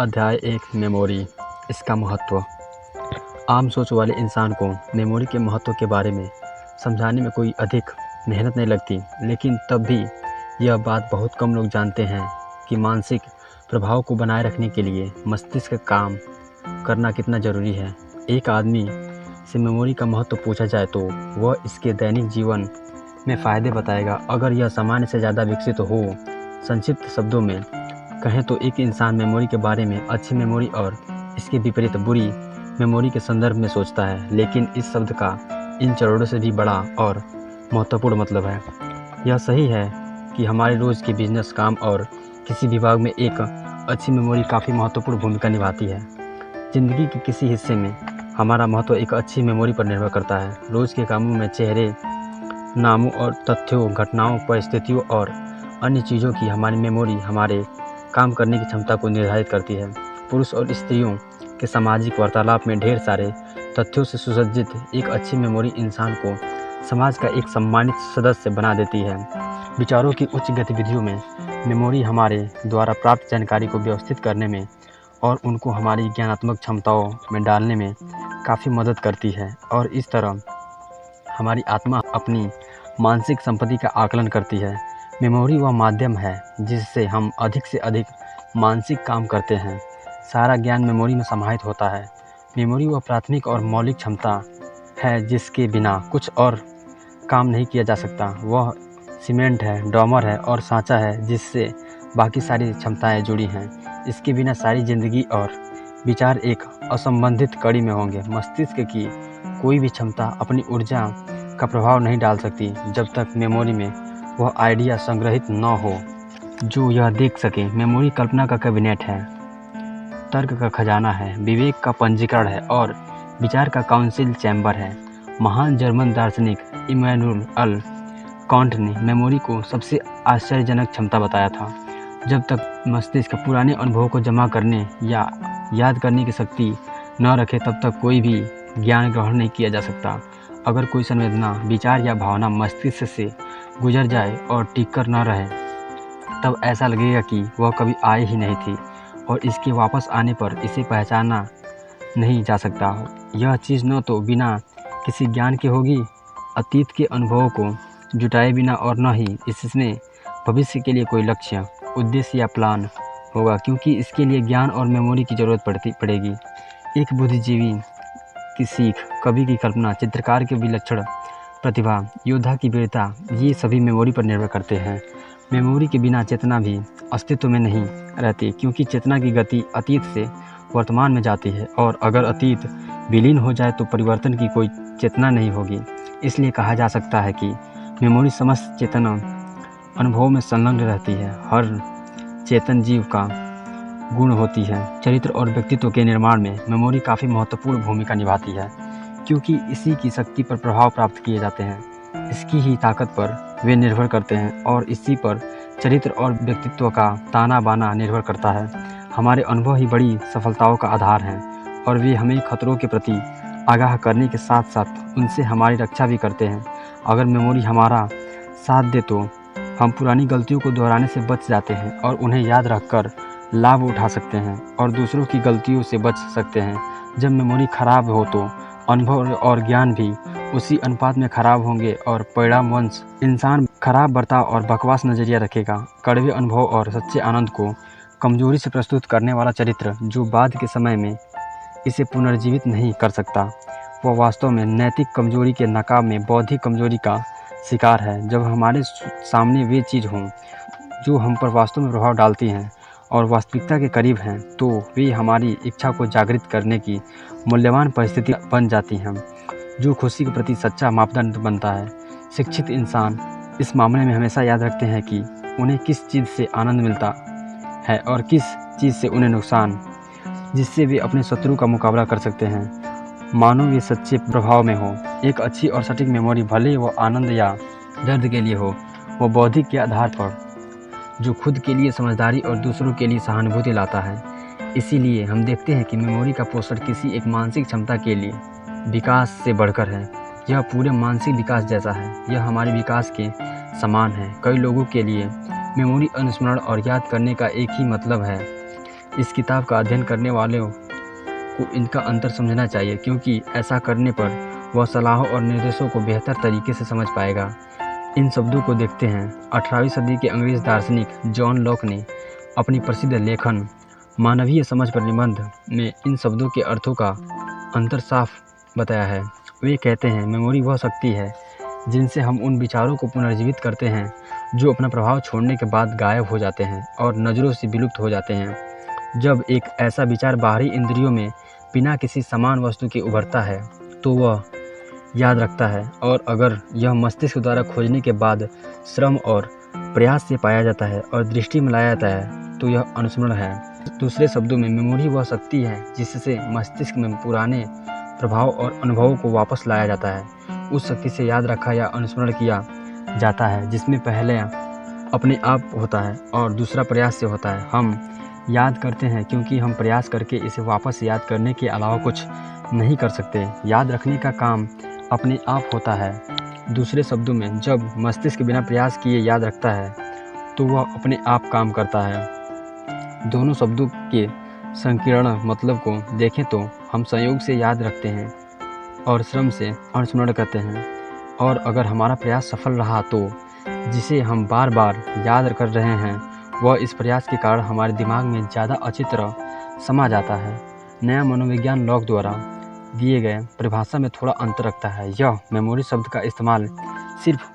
अध्याय 1 मेमोरी। इसका महत्व। आम सोच वाले इंसान को मेमोरी के महत्व के बारे में समझाने में कोई अधिक मेहनत नहीं लगती, लेकिन तब भी यह बात बहुत कम लोग जानते हैं कि मानसिक प्रभाव को बनाए रखने के लिए मस्तिष्क का काम करना कितना ज़रूरी है। एक आदमी से मेमोरी का महत्व पूछा जाए तो वह इसके दैनिक जीवन में फ़ायदे बताएगा। अगर यह सामान्य से ज़्यादा विकसित हो, संक्षिप्त शब्दों में कहें तो एक इंसान मेमोरी के बारे में अच्छी मेमोरी और इसके विपरीत बुरी मेमोरी के संदर्भ में सोचता है, लेकिन इस शब्द का इन चरणों से भी बड़ा और महत्वपूर्ण मतलब है। यह सही है कि हमारे रोज़ के बिजनेस, काम और किसी विभाग में एक अच्छी मेमोरी काफ़ी महत्वपूर्ण भूमिका निभाती है। ज़िंदगी के किसी हिस्से में हमारा महत्व एक अच्छी मेमोरी पर निर्भर करता है। रोज़ के कामों में चेहरे, नामों और तथ्यों, घटनाओं, परिस्थितियों और अन्य चीज़ों की हमारी मेमोरी हमारे काम करने की क्षमता को निर्धारित करती है। पुरुष और स्त्रियों के सामाजिक वार्तालाप में ढेर सारे तथ्यों से सुसज्जित एक अच्छी मेमोरी इंसान को समाज का एक सम्मानित सदस्य बना देती है। विचारों की उच्च गतिविधियों में मेमोरी हमारे द्वारा प्राप्त जानकारी को व्यवस्थित करने में और उनको हमारी ज्ञानात्मक क्षमताओं में डालने में काफ़ी मदद करती है, और इस तरह हमारी आत्मा अपनी मानसिक संपत्ति का आकलन करती है। मेमोरी वह माध्यम है जिससे हम अधिक से अधिक मानसिक काम करते हैं। सारा ज्ञान मेमोरी में समाहित होता है। मेमोरी वह प्राथमिक और मौलिक क्षमता है जिसके बिना कुछ और काम नहीं किया जा सकता। वह सीमेंट है, डॉमर है और सांचा है जिससे बाकी सारी क्षमताएं जुड़ी हैं। इसके बिना सारी जिंदगी और विचार एक असंबंधित कड़ी में होंगे। मस्तिष्क की कोई भी क्षमता अपनी ऊर्जा का प्रभाव नहीं डाल सकती जब तक मेमोरी में वह आइडिया संग्रहित न हो जो यह देख सके। मेमोरी कल्पना का कैबिनेट है, तर्क का खजाना है, विवेक का पंजीकरण है और विचार का काउंसिल चैम्बर है। महान जर्मन दार्शनिक इमैनुअल कांट ने मेमोरी को सबसे आश्चर्यजनक क्षमता बताया था। जब तक मस्तिष्क पुराने अनुभवों को जमा करने या याद करने की शक्ति न रखे तब तक कोई भी ज्ञान ग्रहण नहीं किया जा सकता। अगर कोई संवेदना, विचार या भावना मस्तिष्क से गुजर जाए और टिक कर न रहे, तब ऐसा लगेगा कि वह कभी आई ही नहीं थी और इसके वापस आने पर इसे पहचाना नहीं जा सकता। यह चीज़ न तो बिना किसी ज्ञान के होगी, अतीत के अनुभवों को जुटाए बिना, और न ही इसमें भविष्य के लिए कोई लक्ष्य, उद्देश्य या प्लान होगा, क्योंकि इसके लिए ज्ञान और मेमोरी की ज़रूरत पड़ेगी। एक बुद्धिजीवी की सीख, कवि की कल्पना, चित्रकार की विलक्षण प्रतिभा, योद्धा की वीरता, ये सभी मेमोरी पर निर्भर करते हैं। मेमोरी के बिना चेतना भी अस्तित्व में नहीं रहती, क्योंकि चेतना की गति अतीत से वर्तमान में जाती है, और अगर अतीत विलीन हो जाए तो परिवर्तन की कोई चेतना नहीं होगी। इसलिए कहा जा सकता है कि मेमोरी समस्त चेतना अनुभवों में संलग्न रहती है। हर चेतन जीव का गुण होती है। चरित्र और व्यक्तित्व के निर्माण में मेमोरी काफ़ी महत्वपूर्ण भूमिका निभाती है, क्योंकि इसी की शक्ति पर प्रभाव प्राप्त किए जाते हैं। इसकी ही ताकत पर वे निर्भर करते हैं और इसी पर चरित्र और व्यक्तित्व का ताना बाना निर्भर करता है। हमारे अनुभव ही बड़ी सफलताओं का आधार हैं और वे हमें खतरों के प्रति आगाह करने के साथ साथ उनसे हमारी रक्षा भी करते हैं। अगर मेमोरी हमारा साथ दे तो हम पुरानी गलतियों को दोहराने से बच जाते हैं और उन्हें याद रखकर लाभ उठा सकते हैं और दूसरों की गलतियों से बच सकते हैं। जब मेमोरी खराब हो तो अनुभव और ज्ञान भी उसी अनुपात में खराब होंगे और परिणामवश इंसान खराब बर्ताव और बकवास नज़रिया रखेगा। कड़वे अनुभव और सच्चे आनंद को कमजोरी से प्रस्तुत करने वाला चरित्र जो बाद के समय में इसे पुनर्जीवित नहीं कर सकता, वह वास्तव में नैतिक कमजोरी के नकाब में बौद्धिक कमजोरी का शिकार है। जब हमारे सामने वे चीज़ हों जो हम पर वास्तव में प्रभाव डालती हैं और वास्तविकता के करीब हैं, तो वे हमारी इच्छा को जागृत करने की मूल्यवान परिस्थिति बन जाती हैं, जो खुशी के प्रति सच्चा मापदंड बनता है। शिक्षित इंसान इस मामले में हमेशा याद रखते हैं कि उन्हें किस चीज़ से आनंद मिलता है और किस चीज़ से उन्हें नुकसान, जिससे वे अपने शत्रु का मुकाबला कर सकते हैं, मानो वे सच्चे प्रभाव में हो। एक अच्छी और सटीक मेमोरी, भले वो आनंद या दर्द के लिए हो, वो बौद्धिक के आधार पर जो खुद के लिए समझदारी और दूसरों के लिए सहानुभूति लाता है। इसीलिए हम देखते हैं कि मेमोरी का पोषण किसी एक मानसिक क्षमता के लिए विकास से बढ़कर है। यह पूरे मानसिक विकास जैसा है, यह हमारे विकास के समान है। कई लोगों के लिए मेमोरी अनुस्मरण और याद करने का एक ही मतलब है इस किताब का अध्ययन करने वालों को इनका अंतर समझना चाहिए, क्योंकि ऐसा करने पर वह सलाहों और निर्देशों को बेहतर तरीके से समझ पाएगा। इन शब्दों को देखते हैं। 18वीं सदी के अंग्रेज दार्शनिक जॉन लॉक ने अपनी प्रसिद्ध लेखन मानवीय समझ पर निबंध में इन शब्दों के अर्थों का अंतर साफ बताया है। वे कहते हैं, मेमोरी वह शक्ति है जिनसे हम उन विचारों को पुनर्जीवित करते हैं जो अपना प्रभाव छोड़ने के बाद गायब हो जाते हैं और नज़रों से विलुप्त हो जाते हैं। जब एक ऐसा विचार बाहरी इंद्रियों में बिना किसी समान वस्तु के उभरता है तो वह याद रखता है, और अगर यह मस्तिष्क द्वारा खोजने के बाद श्रम और प्रयास से पाया जाता है और दृष्टि में लाया जाता है तो यह अनुस्मरण है। दूसरे शब्दों में, मेमोरी वह शक्ति है जिससे मस्तिष्क में पुराने प्रभाव और अनुभवों को वापस लाया जाता है। उस शक्ति से याद रखा या अनुस्मरण किया जाता है जिसमें पहले अपने आप होता है और दूसरा प्रयास से होता है। हम याद करते हैं क्योंकि हम प्रयास करके इसे वापस याद करने के अलावा कुछ नहीं कर सकते। याद रखने का काम अपने आप होता है। दूसरे शब्दों में, जब मस्तिष्क बिना प्रयास किए याद रखता है तो वह अपने आप काम करता है। दोनों शब्दों के संकीर्ण मतलब को देखें तो हम संयोग से याद रखते हैं और श्रम से अनुस्मरण करते हैं, और अगर हमारा प्रयास सफल रहा तो जिसे हम बार बार याद कर रहे हैं वह इस प्रयास के कारण हमारे दिमाग में ज़्यादा अच्छी तरह समा जाता है। नया मनोविज्ञान लॉक द्वारा दिए गए परिभाषा में थोड़ा अंतर रखता है। यह मेमोरी शब्द का इस्तेमाल सिर्फ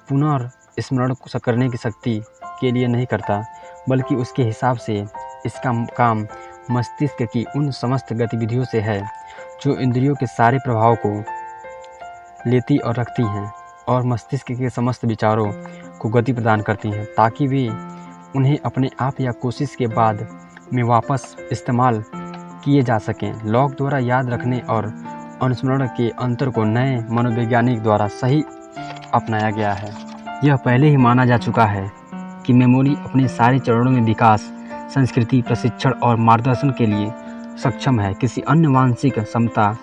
पुनर्स्मरण करने की शक्ति के लिए नहीं करता, बल्कि उसके हिसाब से इसका काम मस्तिष्क की उन समस्त गतिविधियों से है जो इंद्रियों के सारे प्रभाव को लेती और रखती हैं और मस्तिष्क के समस्त विचारों को गति प्रदान करती हैं, ताकि वे उन्हें अपने आप या कोशिश के बाद में वापस इस्तेमाल किए जा सकें। लॉक द्वारा याद रखने और अनुस्मरण के अंतर को नए मनोवैज्ञानिक द्वारा सही अपनाया गया है। यह पहले ही माना जा चुका है कि मेमोरी अपने सारे चरणों में विकास, संस्कृति, प्रशिक्षण और मार्गदर्शन के लिए सक्षम है। किसी अन्य मानसिक क्षमता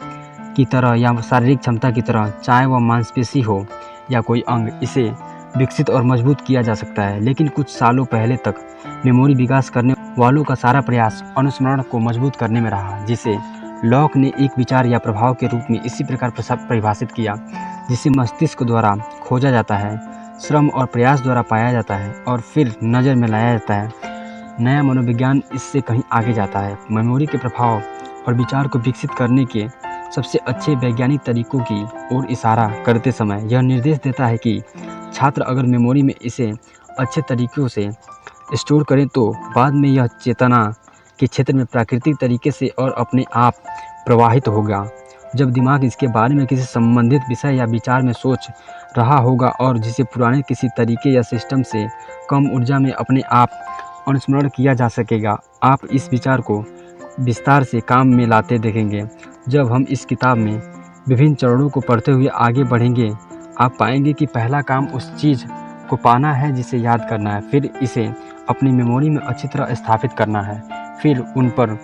की तरह या शारीरिक क्षमता की तरह, चाहे वह मांसपेशी हो या कोई अंग, इसे विकसित और मजबूत किया जा सकता है। लेकिन कुछ सालों पहले तक मेमोरी विकास करने वालों का सारा प्रयास अनुस्मरण को मजबूत करने में रहा, जिसे लॉक ने एक विचार या प्रभाव के रूप में इसी प्रकार परिभाषित किया, जिसे मस्तिष्क द्वारा खोजा जाता है, श्रम और प्रयास द्वारा पाया जाता है और फिर नज़र में लाया जाता है। नया मनोविज्ञान इससे कहीं आगे जाता है। मेमोरी के प्रभाव और विचार को विकसित करने के सबसे अच्छे वैज्ञानिक तरीकों की ओर इशारा करते समय यह निर्देश देता है कि छात्र अगर मेमोरी में इसे अच्छे तरीक़ों से स्टोर करें तो बाद में यह चेतना के क्षेत्र में प्राकृतिक तरीके से और अपने आप प्रवाहित होगा। जब दिमाग इसके बारे में किसी संबंधित विषय या विचार में सोच रहा होगा और जिसे पुराने किसी तरीके या सिस्टम से कम ऊर्जा में अपने आप अनुस्मरण किया जा सकेगा, आप इस विचार को विस्तार से काम में लाते देखेंगे। जब हम इस किताब में विभिन्न चरणों को पढ़ते हुए आगे बढ़ेंगे, आप पाएंगे कि पहला काम उस चीज़ को पाना है जिसे याद करना है, फिर इसे अपनी मेमोरी में अच्छी तरह स्थापित करना है, फिर उन पर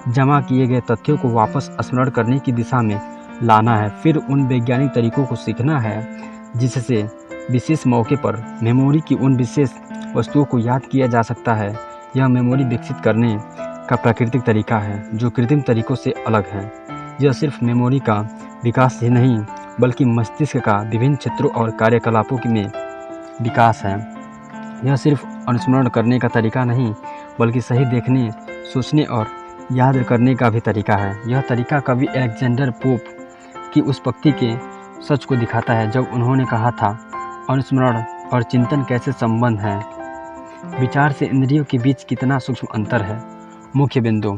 जमा किए गए तथ्यों को वापस स्मरण करने की दिशा में लाना है, फिर उन वैज्ञानिक तरीकों को सीखना है जिससे विशेष मौके पर मेमोरी की उन विशेष वस्तुओं को याद किया जा सकता है। यह मेमोरी विकसित करने का प्राकृतिक तरीका है जो कृत्रिम तरीकों से अलग है। यह सिर्फ मेमोरी का विकास ही नहीं बल्कि मस्तिष्क का विभिन्न क्षेत्रों और कार्यकलापों में विकास है। यह सिर्फ अनुस्मरण करने का तरीका नहीं बल्कि सही देखने, सोचने और याद करने का भी तरीका है। यह तरीका कवि अलेक्जेंडर पोप की उस पंक्ति के सच को दिखाता है जब उन्होंने कहा था, अनुस्मरण और चिंतन कैसे संबंध हैं, विचार से इंद्रियों के बीच कितना सूक्ष्म अंतर है। मुख्य बिंदु,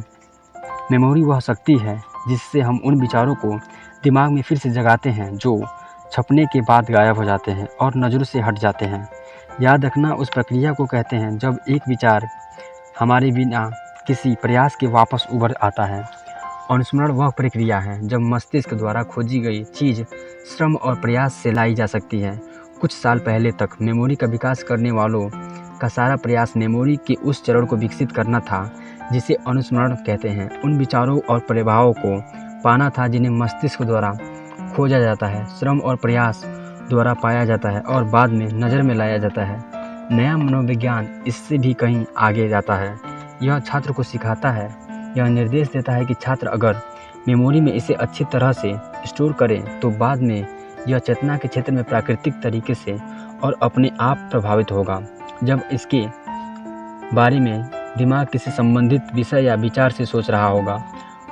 मेमोरी वह शक्ति है जिससे हम उन विचारों को दिमाग में फिर से जगाते हैं जो छपने के बाद गायब हो जाते हैं और नज़रों से हट जाते हैं। याद रखना उस प्रक्रिया को कहते हैं जब एक विचार हमारे बिना किसी प्रयास के वापस उभर आता है। अनुस्मरण वह प्रक्रिया है जब मस्तिष्क द्वारा खोजी गई चीज़ श्रम और प्रयास से लाई जा सकती है। कुछ साल पहले तक मेमोरी का विकास करने वालों का सारा प्रयास मेमोरी के उस चरण को विकसित करना था जिसे अनुस्मरण कहते हैं। उन विचारों और प्रभावों को पाना था जिन्हें मस्तिष्क द्वारा खोजा जाता है, श्रम और प्रयास द्वारा पाया जाता है और बाद में नज़र में लाया जाता है। नया मनोविज्ञान इससे भी कहीं आगे जाता है। यह छात्र को सिखाता है, यह निर्देश देता है कि छात्र अगर मेमोरी में इसे अच्छी तरह से स्टोर करे तो बाद में यह चेतना के क्षेत्र में प्राकृतिक तरीके से और अपने आप प्रभावित होगा। जब इसके बारे में दिमाग किसी संबंधित विषय या विचार से सोच रहा होगा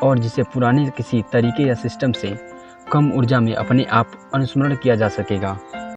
और जिसे पुराने किसी तरीके या सिस्टम से कम ऊर्जा में अपने आप अनुस्मरण किया जा सकेगा।